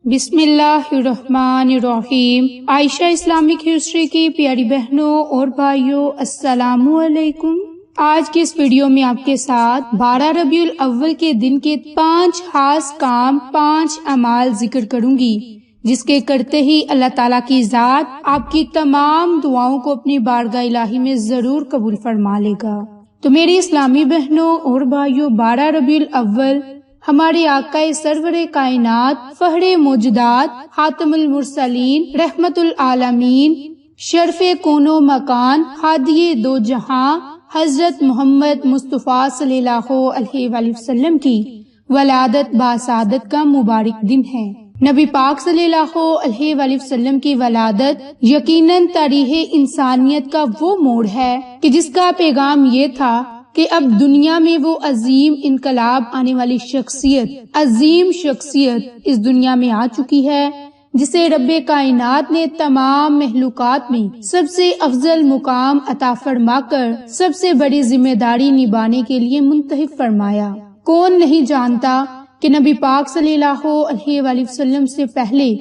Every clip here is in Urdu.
بسم اللہ الرحمن الرحیم۔ عائشہ اسلامک ہسٹری کی پیاری بہنوں اور بھائیوں، السلام علیکم۔ آج کے اس ویڈیو میں آپ کے ساتھ 12 ربیع الاول کے دن کے 5 خاص کام، 5 اعمال ذکر کروں گی، جس کے کرتے ہی اللہ تعالیٰ کی ذات آپ کی تمام دعاؤں کو اپنی بارگاہ الہی میں ضرور قبول فرما لے گا۔ تو میری اسلامی بہنوں اور بھائیوں، 12 ربیع الاول ہمارے آقا سرور کائنات، فخر موجودات، خاتم المرسلین، رحمت العالمین، شرف کون و مکان، ہادی دو جہاں، حضرت محمد مصطفیٰ صلی اللہ علیہ وآلہ وسلم کی ولادت باسعادت کا مبارک دن ہے۔ نبی پاک صلی اللہ علیہ وآلہ وسلم کی ولادت یقیناً تاریخ انسانیت کا وہ موڑ ہے کہ جس کا پیغام یہ تھا کہ اب دنیا میں وہ عظیم انقلاب آنے والی شخصیت، عظیم شخصیت اس دنیا میں آ چکی ہے، جسے رب کائنات نے تمام مخلوقات میں سب سے افضل مقام عطا فرما کر سب سے بڑی ذمہ داری نبھانے کے لیے منتخب فرمایا۔ کون نہیں جانتا کہ نبی پاک صلی اللہ علیہ وآلہ وسلم سے پہلے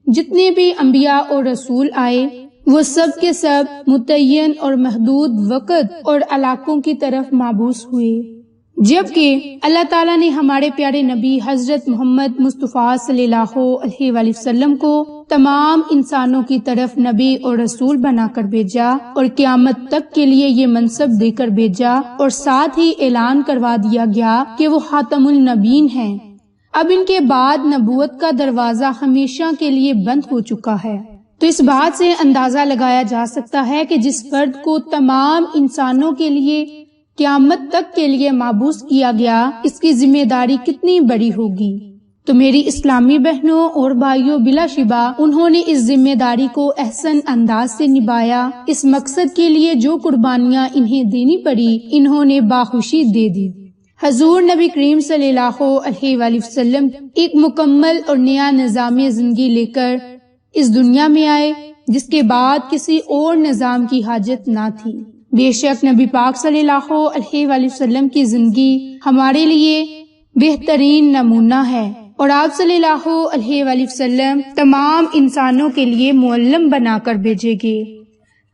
جتنے بھی انبیاء اور رسول آئے، وہ سب کے سب متعین اور محدود وقت اور علاقوں کی طرف مبعوث ہوئے، جبکہ اللہ تعالیٰ نے ہمارے پیارے نبی حضرت محمد مصطفیٰ صلی اللہ علیہ وآلہ وسلم کو تمام انسانوں کی طرف نبی اور رسول بنا کر بھیجا اور قیامت تک کے لیے یہ منصب دے کر بھیجا، اور ساتھ ہی اعلان کروا دیا گیا کہ وہ خاتم النبیین ہیں۔ اب ان کے بعد نبوت کا دروازہ ہمیشہ کے لیے بند ہو چکا ہے۔ تو اس بات سے اندازہ لگایا جا سکتا ہے کہ جس فرد کو تمام انسانوں کے لیے قیامت تک کے لیے مبعوث کیا گیا، اس کی ذمہ داری کتنی بڑی ہوگی۔ تو میری اسلامی بہنوں اور بھائیوں، بلا شبہ انہوں نے اس ذمہ داری کو احسن انداز سے نبھایا۔ اس مقصد کے لیے جو قربانیاں انہیں دینی پڑی، انہوں نے باخوشی دے دی۔ حضور نبی کریم صلی اللہ علیہ وآلہ وسلم ایک مکمل اور نیا نظام زندگی لے کر اس دنیا میں آئے، جس کے بعد کسی اور نظام کی حاجت نہ تھی۔ بے شک نبی پاک صلی اللہ علیہ وآلہ وسلم کی زندگی ہمارے لیے بہترین نمونہ ہے، اور آپ صلی اللہ علیہ وآلہ وسلم تمام انسانوں کے لیے معلم بنا کر بھیجے گئے،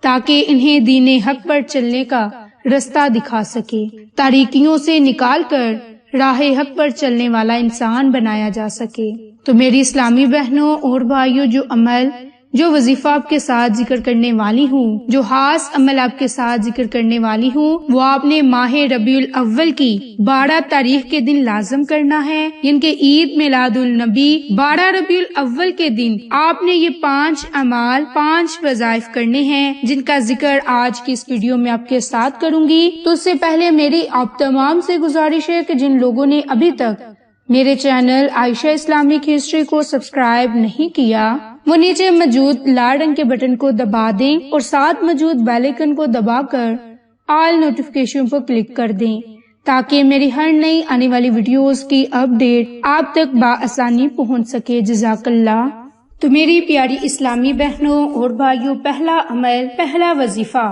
تاکہ انہیں دین حق پر چلنے کا رستہ دکھا سکے، تاریکیوں سے نکال کر راہ حق پر چلنے والا انسان بنایا جا سکے۔ تو میری اسلامی بہنوں اور بھائیوں، جو وظیفہ آپ کے ساتھ ذکر کرنے والی ہوں، جو خاص عمل آپ کے ساتھ ذکر کرنے والی ہوں، وہ آپ نے ماہ ربیع الاول کی 12 تاریخ کے دن لازم کرنا ہے، یعنی کہ عید میلاد النبی 12 ربیع الاول کے دن آپ نے یہ 5 اعمال، 5 وظائف کرنے ہیں، جن کا ذکر آج کی اس ویڈیو میں آپ کے ساتھ کروں گی۔ تو اس سے پہلے میری آپ تمام سے گزارش ہے کہ جن لوگوں نے ابھی تک میرے چینل عائشہ اسلامک ہسٹری کو سبسکرائب نہیں کیا، وہ نیچے موجود لال رنگ کے بٹن کو دبا دیں اور ساتھ موجود بیل آئیکن کو دبا کر آل نوٹیفیکیشن پر کلک کر دیں، تاکہ میری ہر نئی آنے والی ویڈیوز کی اپڈیٹ آپ تک بآسانی پہنچ سکے۔ جزاک اللہ۔ تو میری پیاری اسلامی بہنوں اور بھائیوں، پہلا عمل، پہلا وظیفہ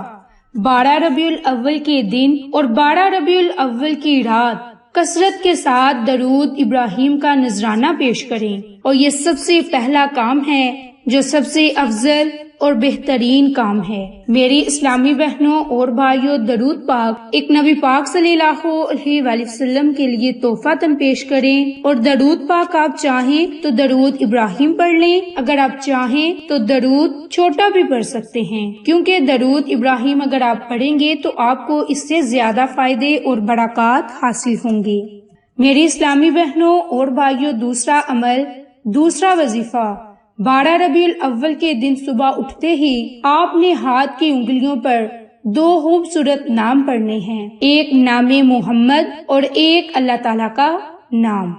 12 ربیع الاول کے دن اور 12 ربیع الاول کی رات کثرت کے ساتھ درود ابراہیم کا نذرانہ پیش کریں، اور یہ سب سے پہلا کام ہے جو سب سے افضل اور بہترین کام ہے۔ میری اسلامی بہنوں اور بھائیوں، درود پاک ایک نبی پاک صلی اللہ علیہ وآلہ وسلم کے لیے تحفہ تن پیش کریں، اور درود پاک آپ چاہیں تو درود ابراہیم پڑھ لیں، اگر آپ چاہیں تو درود چھوٹا بھی پڑھ سکتے ہیں، کیونکہ درود ابراہیم اگر آپ پڑھیں گے تو آپ کو اس سے زیادہ فائدے اور برکات حاصل ہوں گے۔ میری اسلامی بہنوں اور بھائیوں، دوسرا عمل، دوسرا وظیفہ، 12 ربیع الاول کے دن صبح اٹھتے ہی آپ نے ہاتھ کی انگلیوں پر 2 خوبصورت نام پڑھنے ہیں، ایک نام محمد اور ایک اللہ تعالیٰ کا نام۔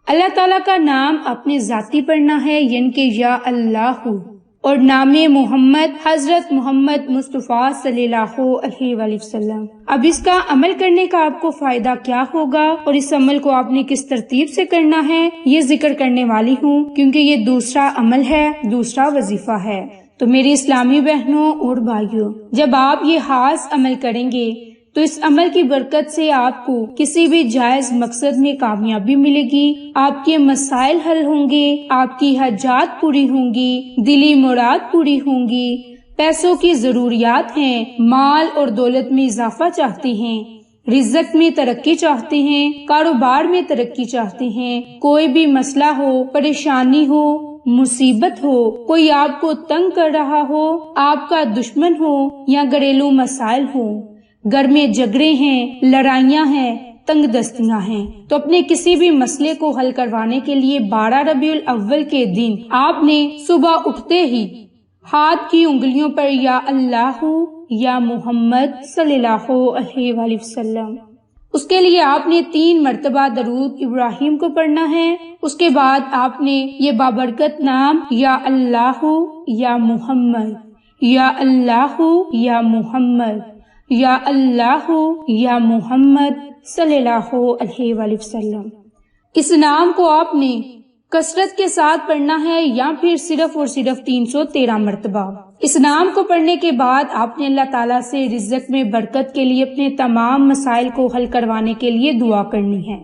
اللہ تعالیٰ کا نام اپنے ذاتی پڑھنا ہے، یعنی کہ یا اللہ، اور نام محمد حضرت محمد مصطفیٰ صلی اللہ علیہ وآلہ وسلم۔ اب اس کا عمل کرنے کا آپ کو فائدہ کیا ہوگا اور اس عمل کو آپ نے کس ترتیب سے کرنا ہے، یہ ذکر کرنے والی ہوں، کیونکہ یہ دوسرا عمل ہے، دوسرا وظیفہ ہے۔ تو میری اسلامی بہنوں اور بھائیوں، جب آپ یہ خاص عمل کریں گے تو اس عمل کی برکت سے آپ کو کسی بھی جائز مقصد میں کامیابی ملے گی، آپ کے مسائل حل ہوں گے، آپ کی حاجات پوری ہوں گی، دلی مراد پوری ہوں گی، پیسوں کی ضروریات ہیں، مال اور دولت میں اضافہ چاہتے ہیں، رزق میں ترقی چاہتے ہیں، کاروبار میں ترقی چاہتے ہیں، کوئی بھی مسئلہ ہو، پریشانی ہو، مصیبت ہو، کوئی آپ کو تنگ کر رہا ہو، آپ کا دشمن ہو یا گھریلو مسائل ہو، گھر میں جھگڑے ہیں، لڑائیاں ہیں، تنگ دستیاں ہیں، تو اپنے کسی بھی مسئلے کو حل کروانے کے لیے 12 ربیع الاول کے دن آپ نے صبح اٹھتے ہی ہاتھ کی انگلیوں پر یا اللہ یا محمد صلی اللہ علیہ وآلہ وسلم، اس کے لیے آپ نے 3 مرتبہ درود ابراہیم کو پڑھنا ہے۔ اس کے بعد آپ نے یہ بابرکت نام یا اللہ یا محمد، یا اللہ یا محمد، یا اللہ یا محمد صلی اللہ علیہ وآلہ وسلم، اس نام کو آپ نے کثرت کے ساتھ پڑھنا ہے یا پھر صرف اور صرف 313 مرتبہ۔ اس نام کو پڑھنے کے بعد آپ نے اللہ تعالیٰ سے رزق میں برکت کے لیے اپنے تمام مسائل کو حل کروانے کے لیے دعا کرنی ہے۔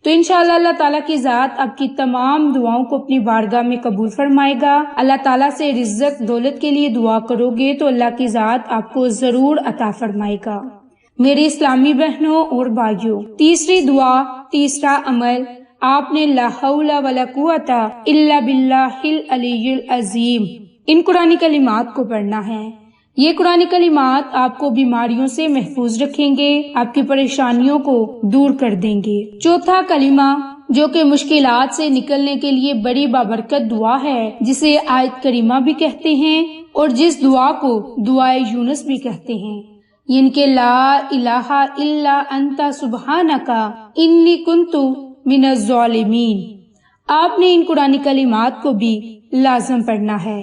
تو انشاءاللہ اللہ تعالیٰ کی ذات آپ کی تمام دعاؤں کو اپنی بارگاہ میں قبول فرمائے گا۔ اللہ تعالیٰ سے رزق دولت کے لیے دعا کرو گے تو اللہ کی ذات آپ کو ضرور عطا فرمائے گا۔ میری اسلامی بہنوں اور بھائیوں، تیسری دعا، تیسرا عمل، آپ نے لا حول ولا قوت الا باللہ العلی العظیم ان قرآنی کلمات کو پڑھنا ہے۔ یہ قرآنی کلمات آپ کو بیماریوں سے محفوظ رکھیں گے، آپ کی پریشانیوں کو دور کر دیں گے۔ چوتھا کلمہ، جو کہ مشکلات سے نکلنے کے لیے بڑی بابرکت دعا ہے، جسے آیت کریمہ بھی کہتے ہیں اور جس دعا کو دعائے یونس بھی کہتے ہیں، ان کے لا الہ الا انت سبحانک انی کنت من الظالمین، آپ نے ان قرآنی کلمات کو بھی لازم پڑھنا ہے۔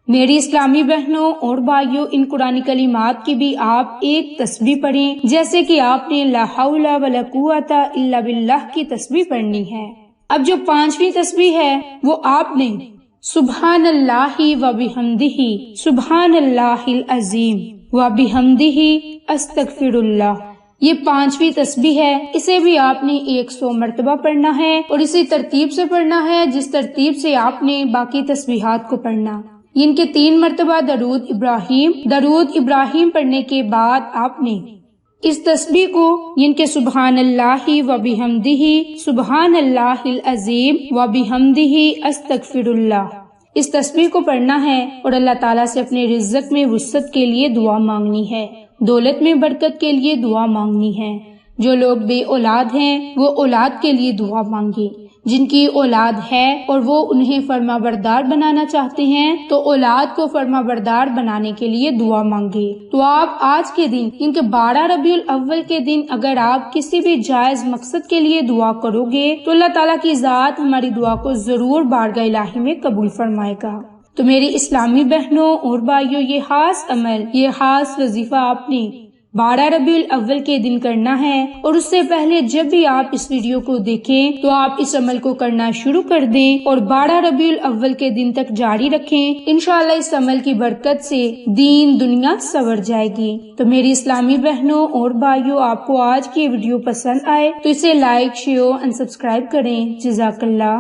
میری اسلامی بہنوں اور بھائیوں، ان قرآنی کلمات کی بھی آپ ایک تسبیح پڑھیں، جیسے کہ آپ نے لا حول ولا قوت الا باللہ کی تسبیح پڑھنی ہے۔ اب جو 5ویں تسبیح ہے وہ آپ نے سبحان اللہ و بحمدہ سبحان اللہ العظیم و بحمدہ استغفر اللہ، یہ 5ویں تسبیح ہے، اسے بھی آپ نے 100 مرتبہ پڑھنا ہے اور اسی ترتیب سے پڑھنا ہے جس ترتیب سے آپ نے باقی تسبیحات کو پڑھنا۔ ان کے 3 مرتبہ درود ابراہیم پڑھنے کے بعد آپ نے اس تسبیح کو ان کے سبحان اللہ و بحمدہ سبحان اللہ العظیم و بحمدہ استغفر اللہ، اس تسبیح کو پڑھنا ہے اور اللہ تعالیٰ سے اپنے رزق میں وسعت کے لیے دعا مانگنی ہے، دولت میں برکت کے لیے دعا مانگنی ہے۔ جو لوگ بے اولاد ہیں وہ اولاد کے لیے دعا مانگے، جن کی اولاد ہے اور وہ انہیں فرما بردار بنانا چاہتے ہیں تو اولاد کو فرما بردار بنانے کے لیے دعا مانگے۔ تو آپ آج کے دن، ان کے 12 ربیع الاول کے دن، اگر آپ کسی بھی جائز مقصد کے لیے دعا کرو گے تو اللہ تعالیٰ کی ذات ہماری دعا کو ضرور بارگاہ الہی میں قبول فرمائے گا۔ تو میری اسلامی بہنوں اور بھائیوں، یہ خاص عمل، یہ خاص وظیفہ آپ نے 12 ربیع الاول کے دن کرنا ہے، اور اس سے پہلے جب بھی آپ اس ویڈیو کو دیکھیں تو آپ اس عمل کو کرنا شروع کر دیں اور 12 ربیع الاول کے دن تک جاری رکھیں۔ انشاءاللہ اس عمل کی برکت سے دین دنیا سنور جائے گی۔ تو میری اسلامی بہنوں اور بھائیوں، آپ کو آج کی ویڈیو پسند آئے تو اسے لائک، شیئر اور سبسکرائب کریں۔ جزاک اللہ۔